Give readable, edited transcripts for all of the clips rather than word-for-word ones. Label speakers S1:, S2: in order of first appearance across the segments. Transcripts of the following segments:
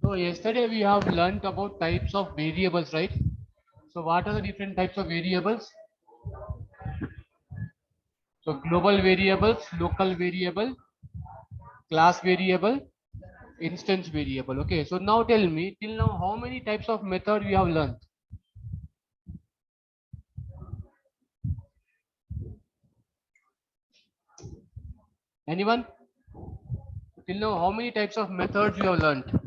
S1: So yesterday we have learnt about types of variables, right? So what are the different types of variables? So global variables, local variable, class variable, instance variable. Okay, so now tell me, till now how many types of method we have learned? Anyone? Till now how many types of methods we have learned?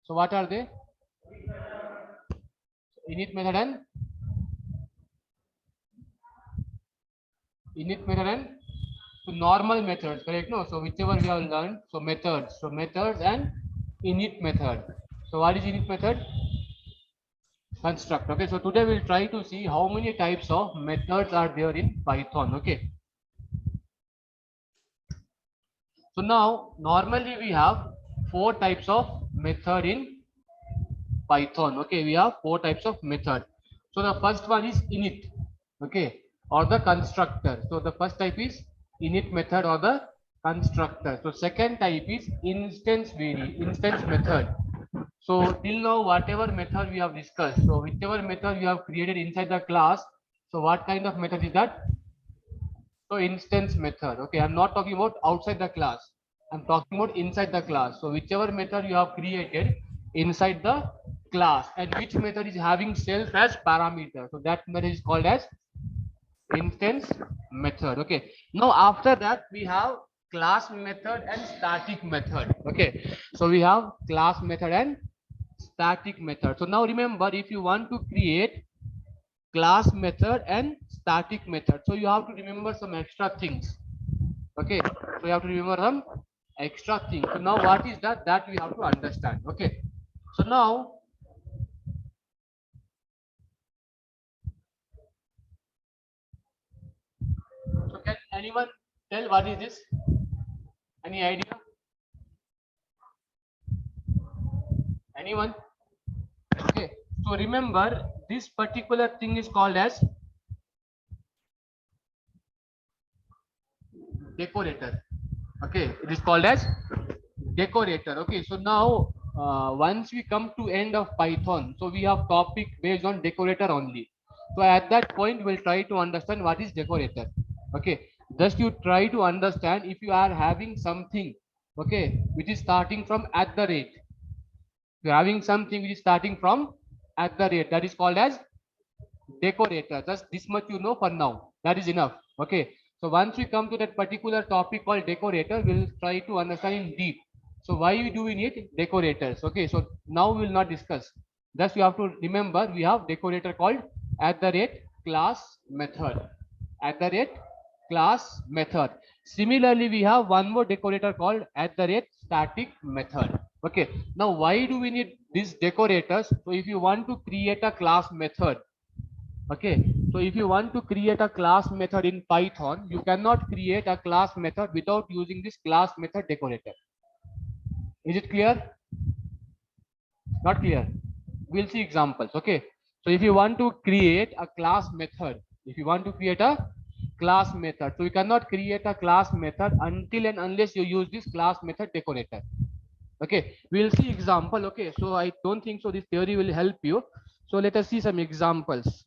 S1: So what are they? Init method and so normal methods, correct? No, so whichever we have learned, so methods and init method. So what is init method? Construct. Okay, so today we'll try to see how many types of methods are there in Python. Okay, so now normally we have four types of method in Python. Okay, we have four types of method. So the first one is init, okay, or the constructor. So the first type is init method or the constructor. So second type is instance method. So till now whatever method we have discussed, so whichever method we have created inside the class, so what kind of method is that? So instance method. Okay, I'm not talking about outside the class. I'm talking about inside the class. So whichever method you have created inside the class and which method is having self as parameter. So that method is called as instance method. Okay. Now after that we have class method and static method. Okay. So we have class method and static method. So now remember, if you want to create class method and static method, so you have to remember some extra things. Okay, so you have to remember some extra things. So now what is that we have to understand. Okay, so now so can anyone tell what is this? Any idea? Anyone? Okay, so remember this particular thing is called as decorator. Okay, it is called as decorator. Okay, so now once we come to end of Python, so we have topic based on decorator only. So at that point we'll try to understand what is decorator. Okay, just you try to understand, if you are having something, okay, which is starting from at the rate, you're having something which is starting from at the rate, that is called as decorator. Just this much you know for now, that is enough. Okay, so once we come to that particular topic called decorator, we'll try to understand in deep. So why we do we need decorators? Okay, so now we will not discuss, just you have to remember we have decorator called at the rate class method, at the rate class method. Similarly we have one more decorator called at the rate static method. Okay, now why do we need these decorators? So if you want to create a class method, okay, so if you want to create a class method in Python, you cannot create a class method without using this class method decorator. Is it clear? Not clear? We'll see examples. Okay, so if you want to create a class method, if you want to create a class method, so you cannot create a class method until and unless you use this class method decorator. Okay, we'll see example. Okay, so I don't think so this theory will help you. So let us see some examples.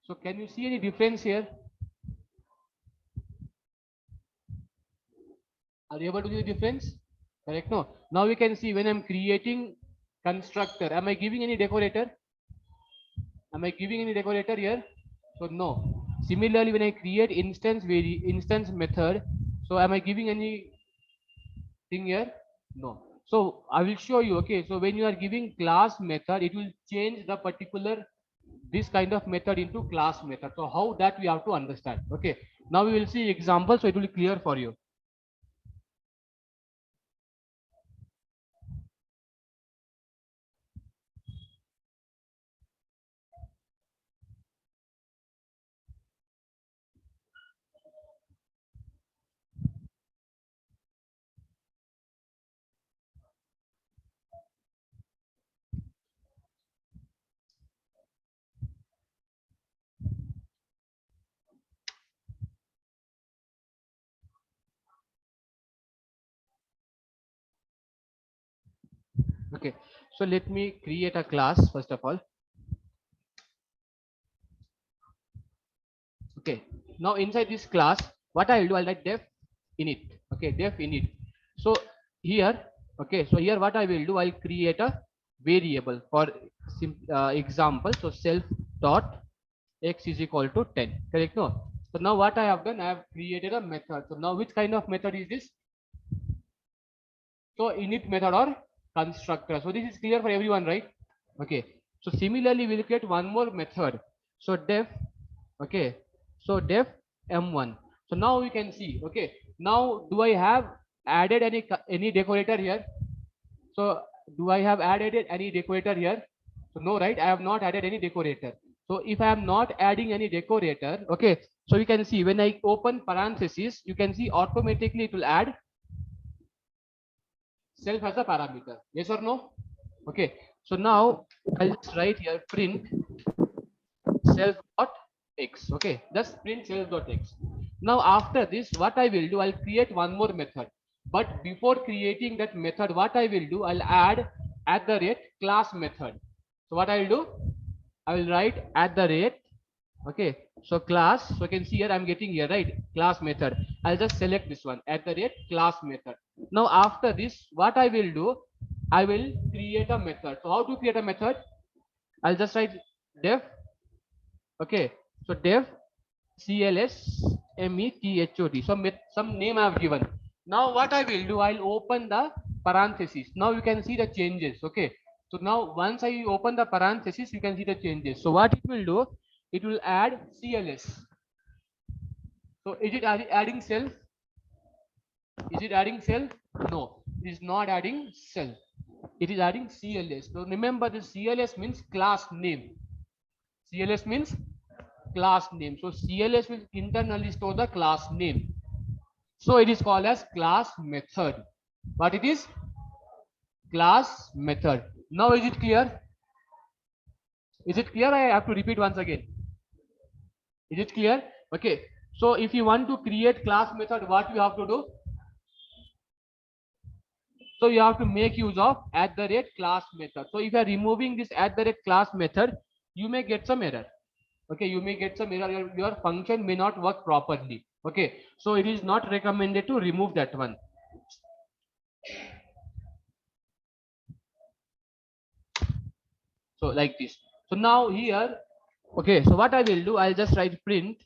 S1: So can you see any difference here? Are you able to see the difference? Correct? No. Now we can see when I'm creating constructor, am I giving any decorator? Am I giving any decorator here? So no. Similarly, when I create instance method, so am I giving anything here? No. So I will show you. Okay. So when you are giving class method, it will change the particular this kind of method into class method. So how that we have to understand. Okay. Now we will see examples, so it will be clear for you. Okay, so let me create a class first of all. Okay, now inside this class, what I'll do, I'll write def init. Okay, def init. So here, okay, so here what I will do, I'll create a variable for example. So self dot x is equal to 10. Correct? No. So now what I have done, I have created a method. So now which kind of method is this? So init method or constructor. So this is clear for everyone, right? Okay. So similarly, we'll create one more method. So def, okay. So def m1. So now we can see. Okay. Now do I have added any decorator here? So do I have added any decorator here? So no, right? I have not added any decorator. So if I am not adding any decorator, okay. So you can see when I open parenthesis, you can see automatically it will add self as a parameter. Yes or no? Okay. So now I'll just write here print self dot x. Okay. Just print self dot x. Now after this, what I will do, I'll create one more method. But before creating that method, what I will do, I'll add at the rate class method. So what I'll do, I will write at the rate. Okay. So class. So you can see here I'm getting here, right? Class method. I'll just select this one at the rate class method. Now after this, what I will do, I will create a method. So how to create a method? I'll just write def. Okay. So def cls method. So some name I have given. Now what I will do, I'll open the parenthesis. Now you can see the changes. Okay. So now once I open the parenthesis, you can see the changes. So what it will do, it will add cls. So is it adding self? Is it adding self? No, it is not adding self. It is adding CLS. So remember this CLS means class name. CLS means class name. So CLS will internally store the class name. So it is called as class method. What it is? Class method. Now is it clear? Is it clear? I have to repeat once again. Is it clear? Okay. So if you want to create class method, what you have to do? So you have to make use of at the rate class method. So if you are removing this at the rate class method, you may get some error. Okay, you may get some error. Your function may not work properly. Okay, so it is not recommended to remove that one. So like this. So now here, okay, so what I will do, I'll just write print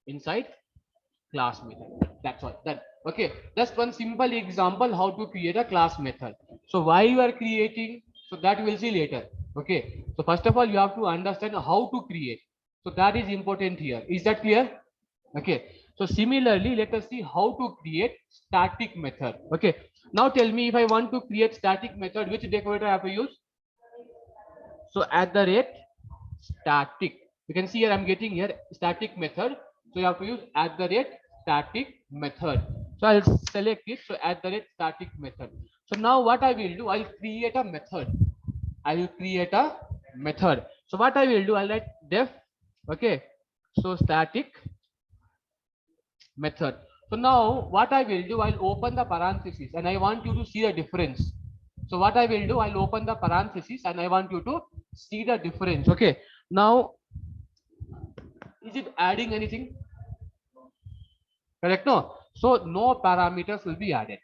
S1: inside class method. That's all done. Okay, just one simple example how to create a class method. So why you are creating, so that we'll see later. Okay, so first of all you have to understand how to create. So that is important here. Is that clear? Okay, so similarly let us see how to create static method. Okay, now tell me, if I want to create static method, which decorator I have to use? So at the rate static, you can see here I'm getting here static method. So you have to use at the rate static method. So I'll select it. So at the rate static method. So now what I will do, I'll create a method. I will create a method. So what I will do, I'll write def. Okay, so static method. So now what I will do, I'll open the parenthesis and I want you to see the difference. So what I will do, I'll open the parenthesis and I want you to see the difference. Okay, now is it adding anything? Correct? No. So no parameters will be added.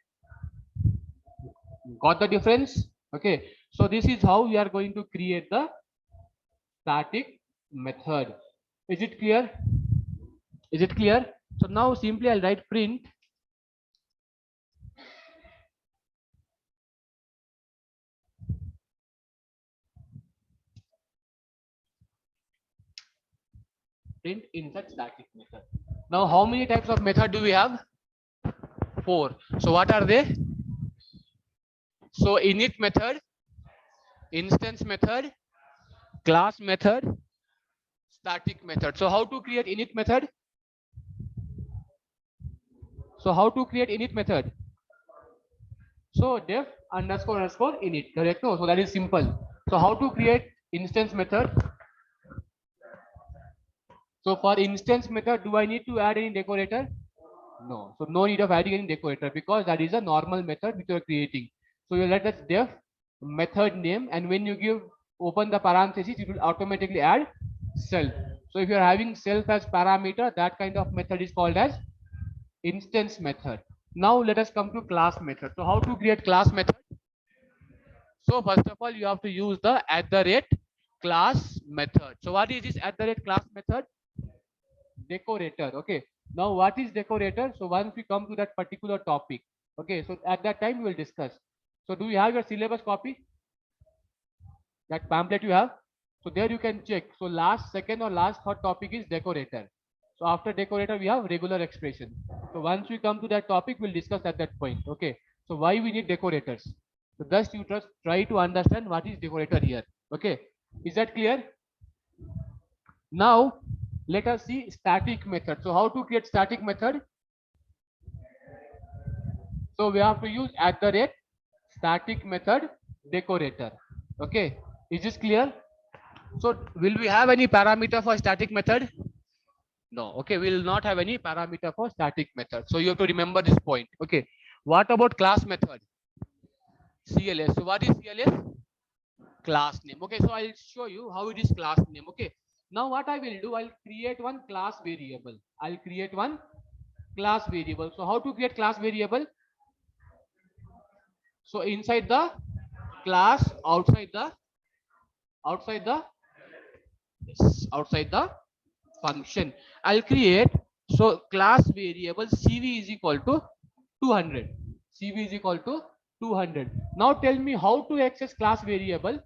S1: Got the difference? Okay, so this is how we are going to create the static method. Is it clear? Is it clear? So now simply I'll write print insert static method. Now how many types of method do we have? 4. So what are they? So init method, instance method, class method, static method. So how to create init method? So how to create init method? So def underscore underscore init. Correct? No? So that is simple. So how to create instance method? So for instance method, do I need to add any decorator? No. So no need of adding any decorator because that is a normal method which you are creating. So you let us def method name, and when you give open the parenthesis, it will automatically add self. So if you are having self as parameter, that kind of method is called as instance method. Now let us come to class method. So how to create class method? So first of all, you have to use the @class method. So what is this @class method? Decorator. Okay. Now what is decorator? So once we come to that particular topic, okay, so at that time we will discuss. So do you have your syllabus copy, that pamphlet you have? So there you can check. So last second or last third topic is decorator. So after decorator we have regular expression. So once we come to that topic, we'll discuss at that point. Okay, so why we need decorators? So just you just try to understand what is decorator here. Okay, is that clear? Now let us see static method. So how to create static method? So we have to use static method decorator. Okay, is this clear? So will we have any parameter for static method? No. Okay, we will not have any parameter for static method. So you have to remember this point. Okay, what about class method? CLS. So what is CLS? Class name. Okay, so I'll show you how it is class name. Okay, now what I will do, I'll create one class variable. I'll create one class variable. So how to create class variable? So inside the class, outside the yes, outside the function, I'll create so class variable cv is equal to 200. Cv is equal to 200. Now tell me how to access class variable.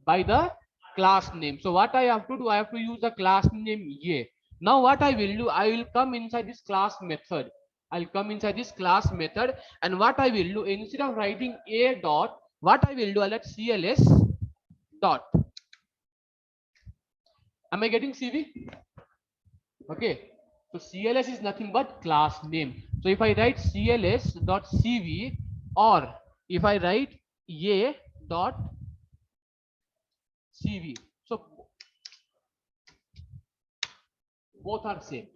S1: By the class name. So what I have to do, I have to use the class name a. Now what I will do, I will come inside this class method. I'll come inside this class method, and what I will do, instead of writing a dot, what I will do, I'll let cls dot. Am I getting CV? Okay. So CLS is nothing but class name. So if I write CLS dot CV, or if I write a dot CV, so both are same.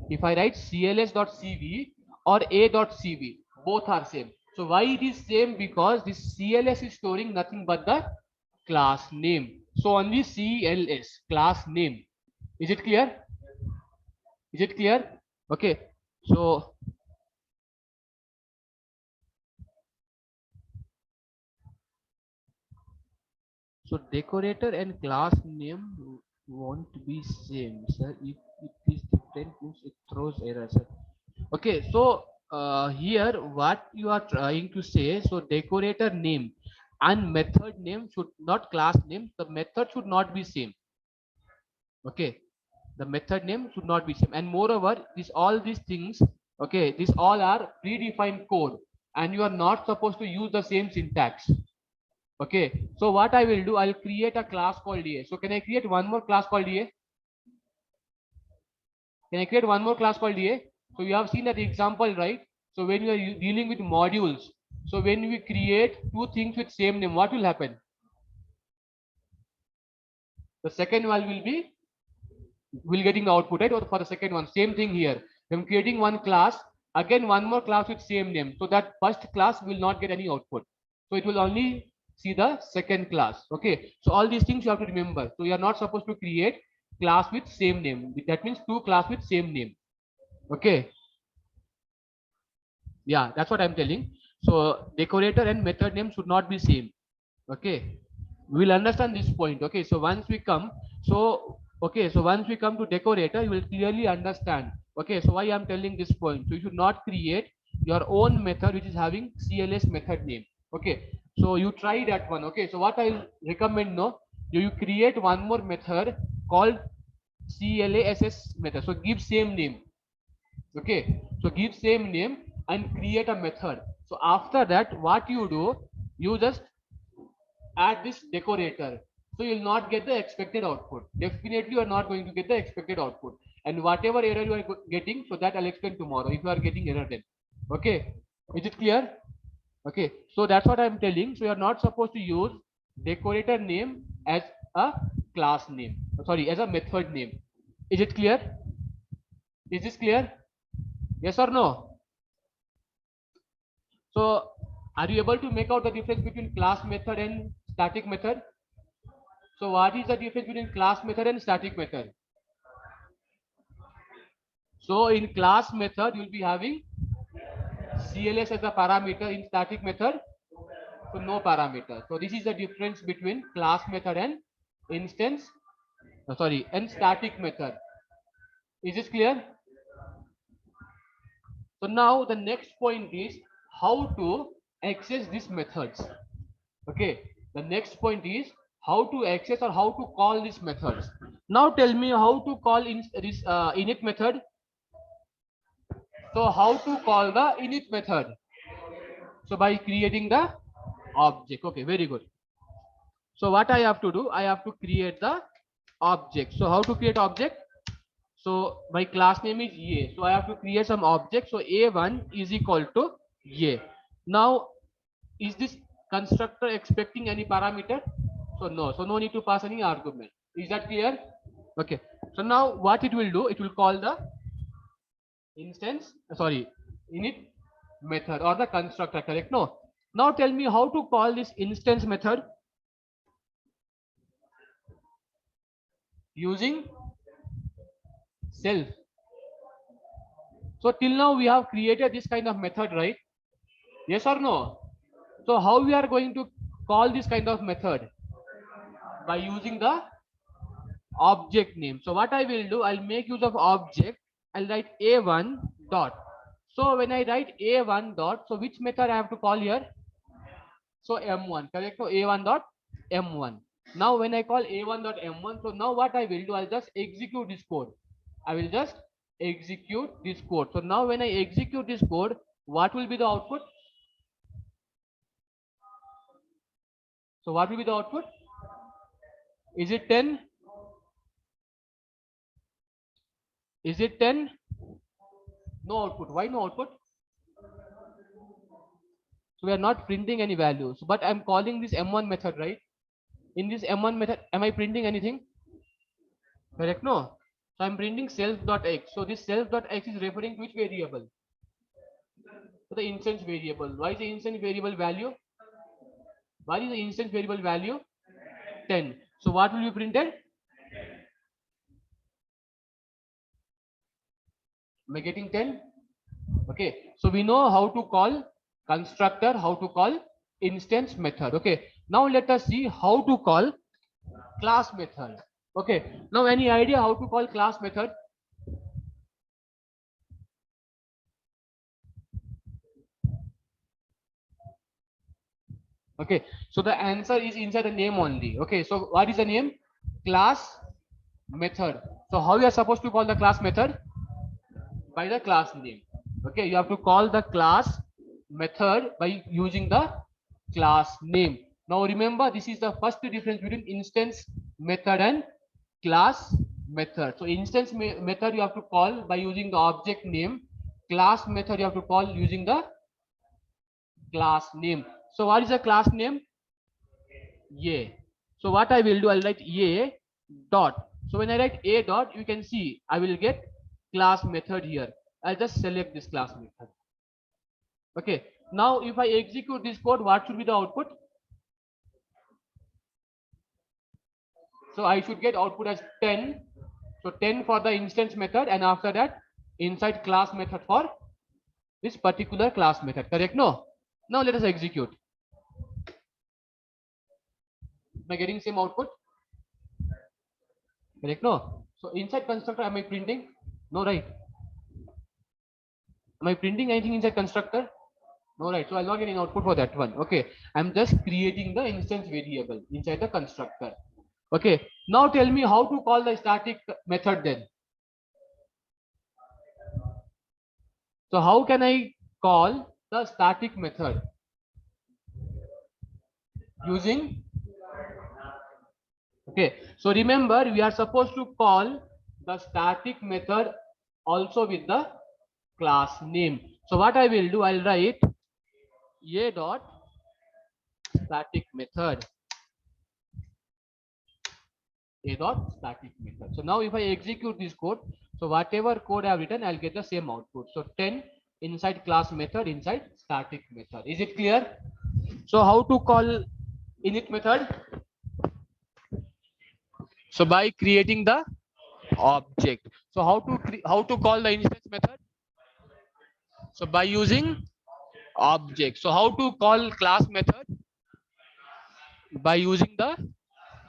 S1: If I write CLS dot CV or a dot CV, both are same. So why it is same? Because this CLS is storing nothing but the class name. So only CLS, class name. Is it clear? Is it clear? Okay. So decorator and class name won't be same, sir. If it is different, means it throws error, sir. Okay, so here what you are trying to say, so decorator name and method name should not class name. The method should not be same. Okay, the method name should not be same, and moreover, this all these things. Okay, these all are predefined code, and you are not supposed to use the same syntax. Okay, so what I will do, I'll create a class called DA. So can I create one more class called DA? Can I create one more class called DA? So you have seen that example, right? So when you are dealing with modules, so when we create two things with same name, what will happen? The second one will getting the output, right? Or for the second one, same thing here. I'm creating one class, again one more class with same name. So that first class will not get any output. So it will only see the second class. Okay. So all these things you have to remember. So you are not supposed to create class with same name. That means two class with same name. Okay. Yeah, that's what I'm telling. So decorator and method name should not be same. Okay, we will understand this point. Okay, so once we come, so okay, so once we come to decorator, you will clearly understand. Okay, so why I'm telling this point. So you should not create your own method which is having CLS method name. Okay, so you try that one. Okay, so what I recommend, no, you create one more method called CLASS method. So give same name. Okay, so give same name and create a method. So after that, what you do, you just add this decorator. So you will not get the expected output. Definitely you are not going to get the expected output. And whatever error you are getting, so that I'll explain tomorrow if you are getting error then. Okay, is it clear? Okay, so that's what I'm telling. So you are not supposed to use decorator name as a class name. Sorry, as a method name. Is it clear? Is this clear? Yes or no? So are you able to make out the difference between class method and static method? So what is the difference between class method and static method? So in class method, you'll be having CLS as a parameter. In static method, so no parameter. So this is the difference between class method and instance, and static method. Is this clear? So now the next point is how to access these methods. Okay, the next point is how to access or how to call these methods. Now tell me how to call in this init method. So how to call the init method? So by creating the object. Okay, very good. So what I have to do, I have to create the object. So how to create object? So my class name is A. So I have to create some object. So A1 is equal to A. Now, is this constructor expecting any parameter? So no. So no need to pass any argument. Is that clear? Okay. So now what it will do, it will call the instance, init method or the constructor, correct? No. Now tell me how to call this instance method using self. So till now we have created this kind of method, right? Yes or no? So how we are going to call this kind of method? By using the object name. So what I will do, I'll make use of object. I'll write a1 dot. So when I write a1 dot, so which method I have to call here? So m1, correct? So a1 dot m1. Now when I call a1 dot m1, so now what I will do, I'll just execute this code. I will just execute this code. So now when I execute this code, what will be the output? So what will be the output? Is it 10? Is it 10? No output. Why no output? So we are not printing any values, but I'm calling this m1 method, right? In this m1 method, am I printing anything? Correct? No. So I'm printing self.x. So this self.x is referring to which variable? So the instance variable. Why is the instance variable value? Why is the instance variable value 10? So what will be printed? Am I getting 10? Okay. So we know how to call constructor, how to call instance method. Okay. Now let us see how to call class method. Okay. Now any idea how to call class method? Okay. So the answer is inside the name only. Okay. So what is the name? Class method. So how you are supposed to call the class method? By the class name. Okay. You have to call the class method by using the class name. Now remember, this is the first difference between instance method and class method. So instance method you have to call by using the object name. Class method you have to call using the class name. So what is the class name? A. So what I will do, I'll write A dot. So when I write A dot, you can see I will get class method here. I'll just select this class method. Okay. Now if I execute this code, what should be the output? So I should get output as 10. So 10 for the instance method, and after that inside class method for this particular class method. Correct? No. Now let us execute. Am I getting same output? Correct? No. So inside constructor, am I printing? No, right? Am I printing anything inside constructor? No, right? So I'll not get any output for that one. Okay. I'm just creating the instance variable inside the constructor. Okay. Now tell me how to call the static method then. So how can I call the static method? Using, okay, so remember we are supposed to call the static method also with the class name. So what I will do, I'll write a dot static method. a dot static method. So now if I execute this code, so whatever code I have written, I'll get the same output. So 10 inside class method inside static method. Is it clear? So how to call init method? So by creating the object. So how to call the instance method? So by using object. So how to call class method? By using the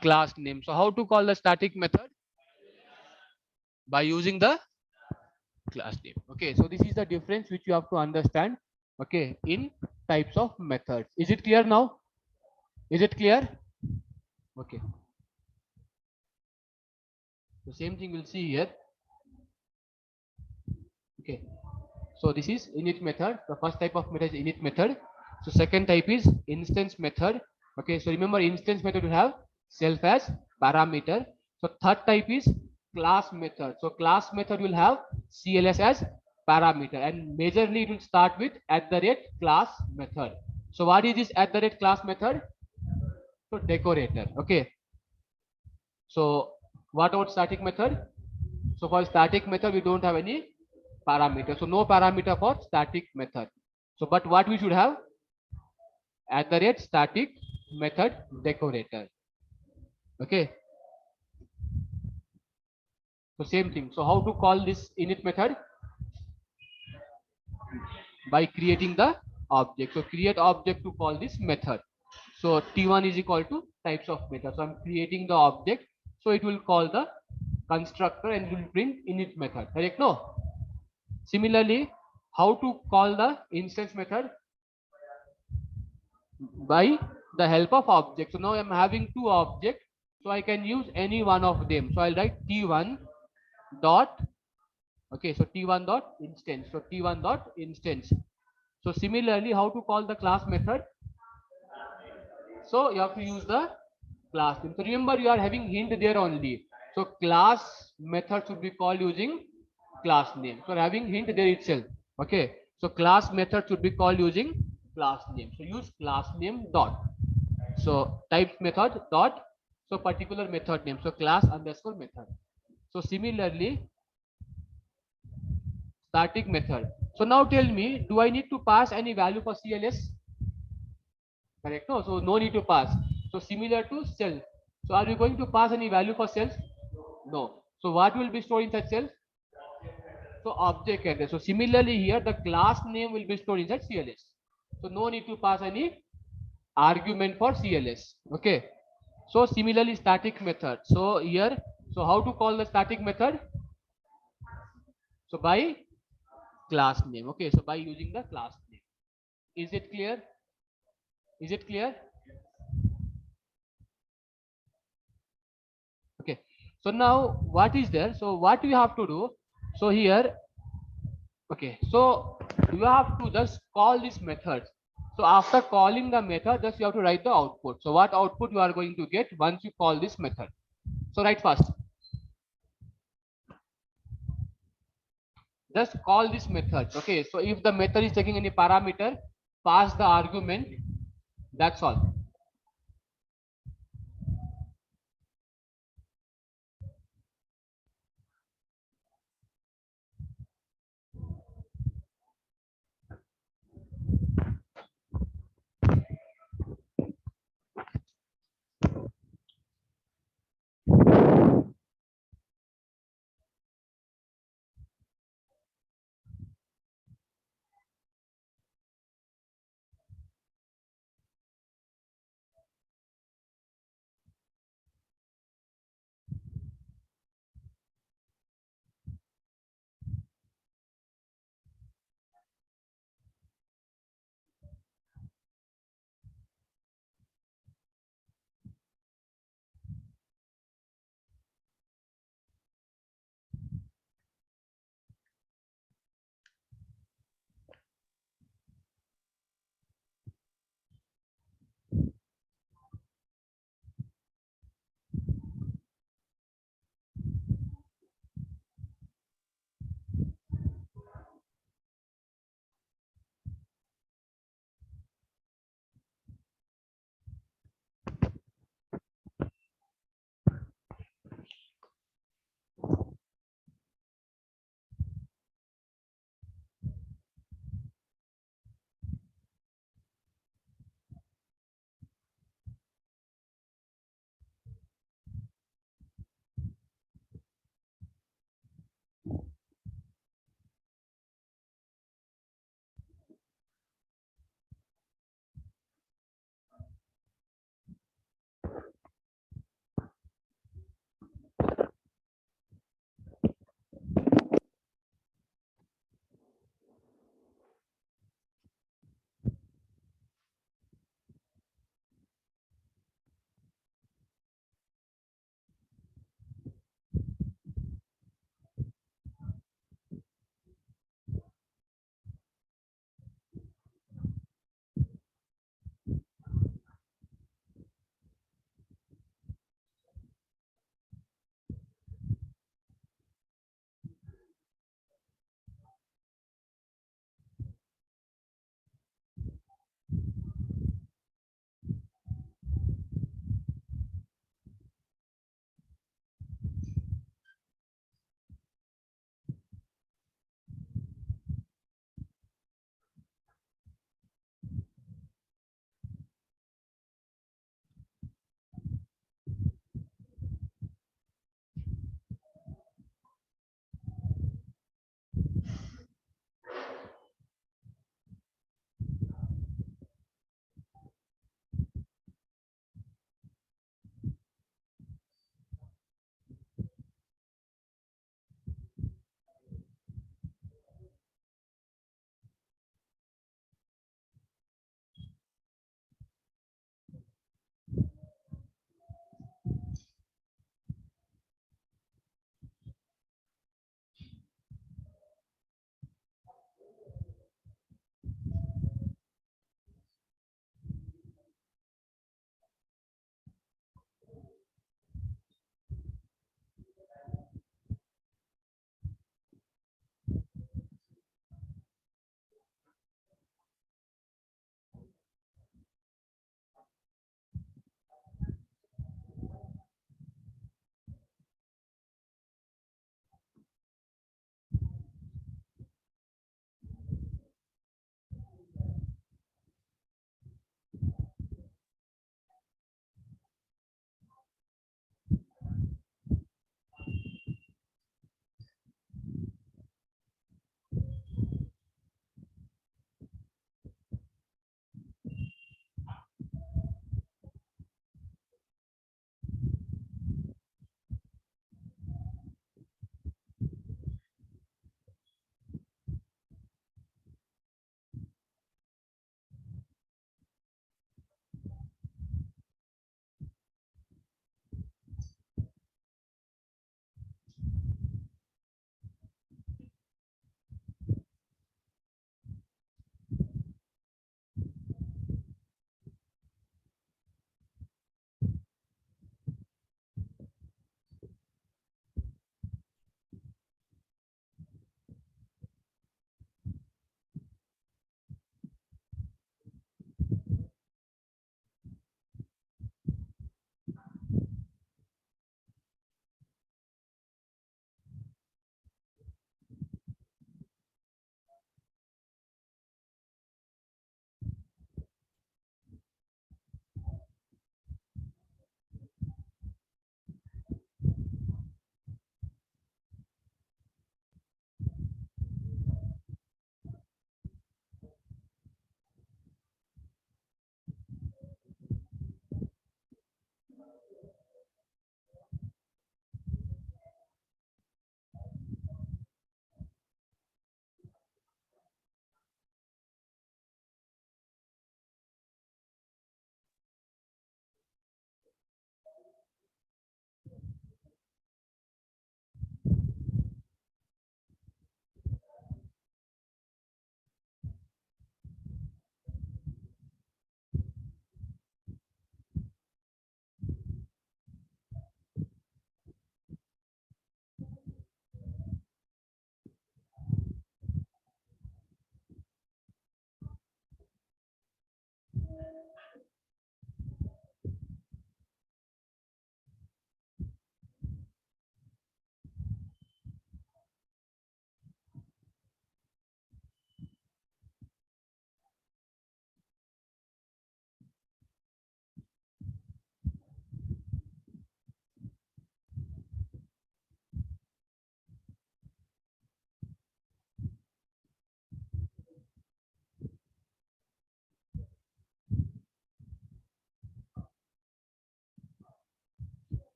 S1: class name. So how to call the static method? By using the class name. Okay, so this is the difference which you have to understand, okay, in types of methods. Is it clear now? Is it clear? Okay, the same thing we'll see here. Okay, so this is init method. The first type of method is init method. So second type is instance method. Okay, so remember instance method will have self as parameter. So third type is class method. So class method will have CLS as parameter, and majorly it will start with @class method. So what is this @class method? So decorator. Okay, so what about static method? So for static method we don't have any parameter, so no parameter for static method. So but what we should have? @static method decorator. Okay, so same thing. So how to call this init method? By creating the object. So create object to call this method. So t1 is equal to types of method. So I'm creating the object, so it will call the constructor and it will print init method. Correct? No. Similarly, how to call the instance method? By the help of object. So now I'm having two objects, so I can use any one of them. So I'll write t1 dot, okay, so t1 dot instance. So t1 dot instance. So similarly, how to call the class method? So you have to use the class name. So remember, you are having hint there only. So class method should be called using class name. So having hint there itself. Okay. So class method should be called using class name. So use class name dot. So type method dot. So particular method name. So class underscore method. So similarly, static method. So now tell me, do I need to pass any value for CLS? Correct? No, so no need to pass. So similar to self. So are you going to pass any value for self? No. So what will be stored inside self? So object address. So similarly here the class name will be stored inside CLS. So no need to pass any argument for CLS. Okay. So similarly static method. So here, so how to call the static method? So by class name. Okay. So by using the class name. Is it clear? Is it clear? Okay, so now what is there? So what we have to do? So here, okay, so you have to just call this method. So after calling the method, just you have to write the output. So what output you are going to get once you call this method? So write fast. Just call this method. Okay, so if the method is taking any parameter, pass the argument. That's all.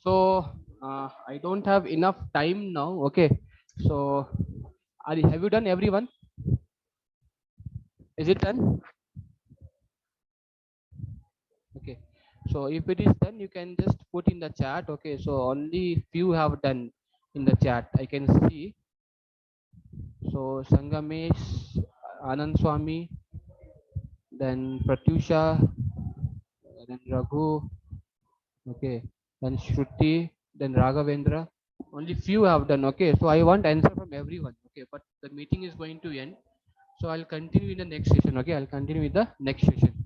S1: So I don't have enough time now. Okay. So have you done everyone? Is it done? Okay. So if it is done, you can just put in the chat. Okay. So only few have done in the chat. I can see. So Sangamesh, Anand Swami, then Pratyusha, then Raghu, okay, then Shruti, then Raghavendra. Only few have done. Okay, so I want answer from everyone. Okay, but the meeting is going to end. So I'll continue in the next session. Okay, I'll continue with the next session.